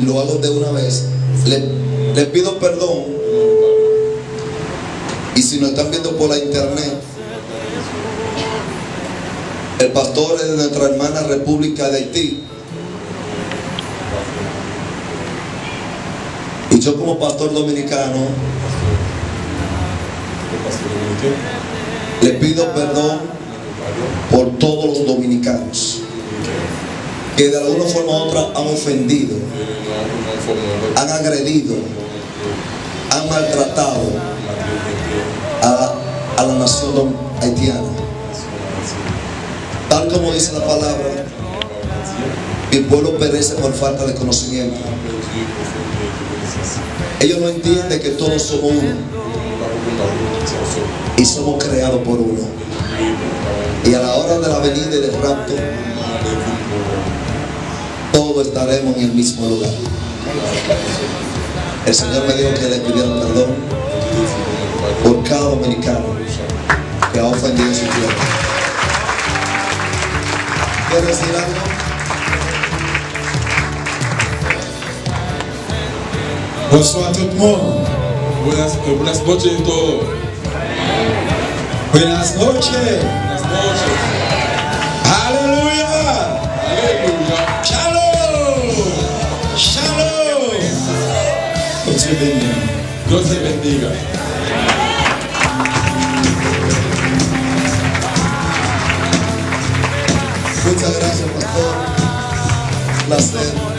lo hago de una vez. Le pido perdón. Y si nos están viendo por la internet, el pastor es de nuestra hermana República de Haití. Y yo como pastor dominicano le pido perdón por todos los dominicanos que de alguna forma u otra han ofendido, han agredido, han maltratado a la nación haitiana. Tal como dice la palabra, mi pueblo perece por falta de conocimiento. Ellos no entienden que todos somos uno y somos creados por uno. Y a la hora de la venida y del rapto, todos estaremos en el mismo lugar. El Señor me dijo que le pidiera perdón por cada dominicano que ha ofendido su tierra. ¿Quieres decir algo? Bonsoir tout le monde. Buenas noches a todos. Buenas noches. Buenas noches. Aleluya. Aleluya. Shalom. Shalom. Dios te bendiga. Dios te bendiga. Muchas gracias, pastor. Un placer.